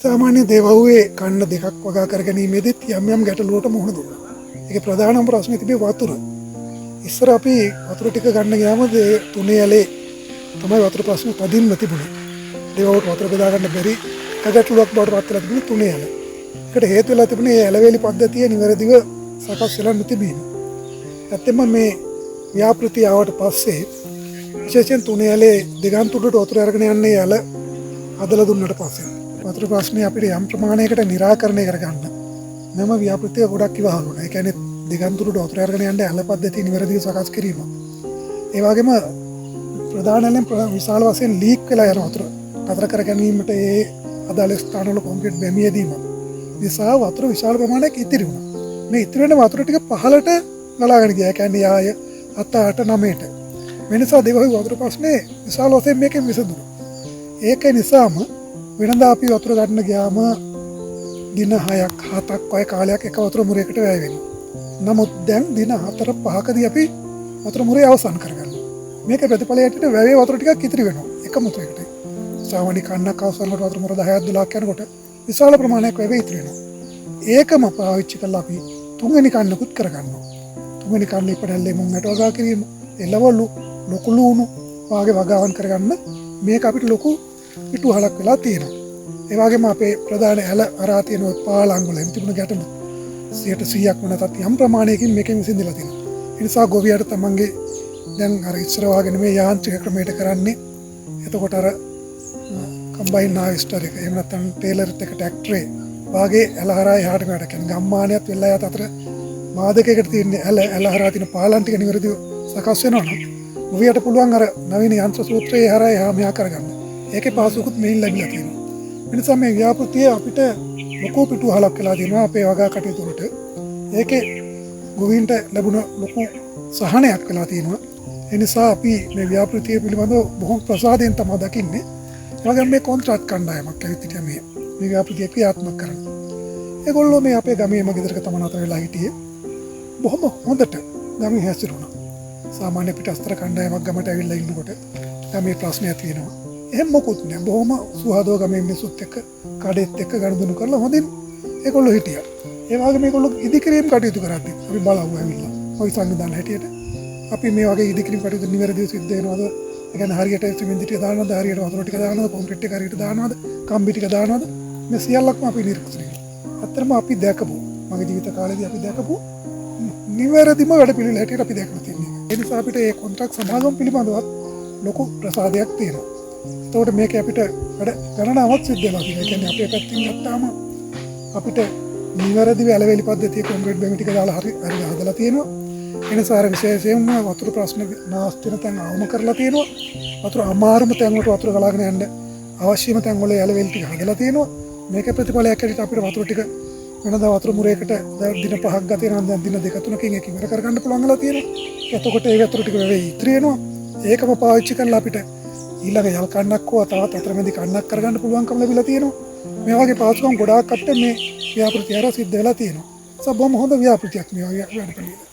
සාමාන්‍ය දේවව්වේ කන්න දෙකක් වගා කර ගැනීමේදීත් යම් යම් ගැටලුවට මුහුණ දුන්නා. ඒකේ ප්‍රධානම ප්‍රශ්නේ තිබේ වතුර. ඉස්සර අපි වතුර ටික ගන්න ගියාම තුනේ ඇලේ තමයි වතුර ප්‍රශ්නේ තදින්ම තිබුණේ. දේවව්වට වතුර බෙදා ගන්න බැරි ගැටලුවක් බවට පත් වෙලා තිබුණේ තුනේ ඇල. ඒකට හේතු වෙලා තිබුණේ මේ ඇලවේලි පද්ධතිය නිවැරදිව සකස් වෙලා නොතිබීම. ඇත්තෙන්ම මේ ව්‍යාපෘතිය ආවට පස්සේ විශේෂයෙන් තුනේ ඇලේ දිගන්තුඩට වතුර අරගෙන යන්නේ ඇල හදලා දුන්නට පස්සේ වතුර ප්‍රශ්නේ අපිට යම් ප්‍රමාණයකට निराකරණය කරගන්න මෙම ව්‍යාපෘතිය ගොඩක් ඉවහල් වුණා. ඒ කියන්නේ දිගන්තුඩට වතුර අරගෙන යන්න ඇල පද්ධතිය නිවැරදිව සකස් කිරීම. ඒ වගේම ප්‍රධානයෙන් විශාල වශයෙන් ලීක් වෙලා යන වතුර නතර කර ගැනීමට ඒ අදාළ ස්ථානවල කොන්ක්‍රීට් බැමිය දීම නිසා වතුර විශාල ප්‍රමාණයක් ඉතිරි වුණා. මේ ඉතිරි වෙන වතුර ටික පහළට ගලාගෙන ගියා. ඒ කියන්නේ ආය 7 8 9ට. මේ නිසා දේවහි වතුර ප්‍රශ්නේ විශාල වශයෙන් මේකෙන් විසඳුණා. ඒක නිසාම වෙනදා අපි වතුර ගන්න ගියාම දින 6ක් 7ක් වගේ කාලයක් එක වතුර මුරයකට වැය වෙනවා. නමුත් දැන් දින 4 5කදී අපි වතුර මුරය අවසන් කරගන්නවා. මේක ප්‍රතිඵලයට වැවේ වතුර ටිකක් ඉතිරි වෙනවා එක මුරයකට. සාමාන්‍ය කන්නක් අවසන් කොට වතුර මුර 10ක් 12ක් යනකොට විශාල ප්‍රමාණයක් වැවේ ඉතිරි වෙනවා. ඒකම පාවිච්චි කරලා අපි තුන්වෙනි කන්නකුත් කරගන්නවා. තුන්වෙනි කන්න ඉපදැල්ලේ මුංගට වගා කිරීම, එළවලු, ලොකු ලුණු වාගේ වගාවන් කරගන්න මේක අපිට ලොකු පිටුහලක් වෙලා තියෙනවා. ඒ වගේම අපේ ප්‍රධාන ඇල අරා තියෙන පාලංගුල එම් තිබුණ ගැටලු 100%ක් වුණත් යම් ප්‍රමාණයකින් මේකෙන් විසඳලා තියෙනවා. ඒ නිසා ගොවියට තමන්ගේ දැන් අර ඉස්සර වගේ නෙමෙයි යාන්ත්‍රික ක්‍රමයට කරන්නේ. එතකොට අර කම්බයින් හාවිස්ටර් එක එහෙම නැත්නම් ටේලර්ත් එක ට්‍රැක්ටරේ වාගේ ඇල හරහා එහාට මෙහාට යන ගම්මානයත් වෙලා යත අතර මාදකයකට තියෙන ඇල හරහා තියෙන පාලන් ටික නිවැරදිව සකස් වෙනවා නම් ගොවියට පුළුවන් අර නවීන යන්ත්‍ර සූත්‍රයේ හරහා එහා මෙහා කරගන්න. ඒකේ පහසුකුත් මෙයින් ලැබිලා තියෙනවා. ඒ නිසා මේ ව්‍යාපෘතිය අපිට ලොකු පිටුහලක් වෙලා තියෙනවා අපේ වගා කටයුතු වලට. ඒකේ ගොවීන්ට ලැබුණ ලොකු සහනයක් වෙලා තියෙනවා. ඒ නිසා අපි මේ ව්‍යාපෘතිය පිළිබඳව බොහොම ප්‍රසාදයෙන් තමයි දකින්නේ. ඒ වගේම මේ කොන්ත්‍රාත් කණ්ඩායමක් ඇවිත් හිටියා මේ ව්‍යාපෘතිය ක්‍රියාත්මක කරන. ඒගොල්ලෝ මේ අපේ ගමේම ගෙදරක තමයි අතර වෙලා හිටියේ. බොහොම හොඳට ගමේ හැසිරුණා. සාමාන්‍ය පිටස්තර කණ්ඩායමක් ගමට ඇවිල්ලා ඉන්නකොට ගමේ ප්‍රශ්නයක් තියෙනවා. එහෙම මොකුත් නෑ. බොහොම සුහදව ගමේ මිනිස්සුත් එක්ක කඩේත් එක්ක ගනුදෙනු කරලා හොඳින් ඒගොල්ලෝ හිටියා. ඒ වගේම මේගොල්ලෝ ඉදිකිරීම කටයුතු කරද්දි අපි බලවුවා ඇවිල්ලා. ওই සංවිධාන හැටියට අපි මේ වගේ ඉදිකිරීම කටයුතු නිවැරදිව සිද්ධ වෙනවද? ඒ කියන්නේ හරියට සිමෙන්ති ටික දානවද? හරියට වතුර ටික දානවද? කොන්ක්‍රීට් ටික හරියට දානවද? කම්බි ටික දානවද? මේ සියල්ලක්ම අපි නිරීක්ෂණය කළා. අත්‍තරම අපි දැකපු මගේ ජීවිත කාලේදී අපි දැකපු නිවැරදිම වැඩ පිළිවෙල හැටියට අපි දැකලා තියෙනවා. ඒ නිසා අපිට මේ කොන්ත්‍රාත් සමාගම පිළිබඳවත් ලොකු ප්‍රසාදයක් තියෙනවා. එතකොට මේක අපිට වැඩ ගණනාවක් සිද්ධ වෙලා තියෙනවා. ඒ කියන්නේ අපේ පැත්තෙන් ගත්තාම අපිට නිවැරදිව ඇලවේලි පද්ධතිය කොන්ක්‍රීට් බැමි ටික දාලා හරි හදලා තියෙනවා. ඒ නිසා අර විශේෂයෙන්ම වතුර ප්‍රශ්න නාස්තින තැන් අවම කරලා තියෙනවා. වතුර අමාරුම තැන් වලට වතුර ගලාගෙන යන්න අවශ්‍යම තැන් වල ඇලවේලි ටික හදලා තියෙනවා. මේක ප්‍රතිඵලයක් හැටියට අපිට වතුර ටික වෙනදා වතුර මුරයකට දින 5ක් ගත වෙනවා. දැන් දින 2 3කින් එක ඉවර කරගන්න පුළුවන් වෙලා තියෙනවා. එතකොට ඒ වතුර ටික වෙවේ ඉතිරි වෙනවා. ඒකම පාවිච්චි කරලා අපිට ඊළඟ යල් කන්නක් හෝ තවත් අතරමැදි කන්නක් කරගන්න පුළුවන්කම ලැබිලා තියෙනවා. මේ වගේ පහසුකම් ගොඩාක් අපිට මේ ව්‍යාපෘතිය හරහා සිද්ධ වෙලා තියෙනවා. ඒක බොහොම හොඳ ව්‍යාපෘතියක් මේ වගේ වැඩ පිළිවෙල.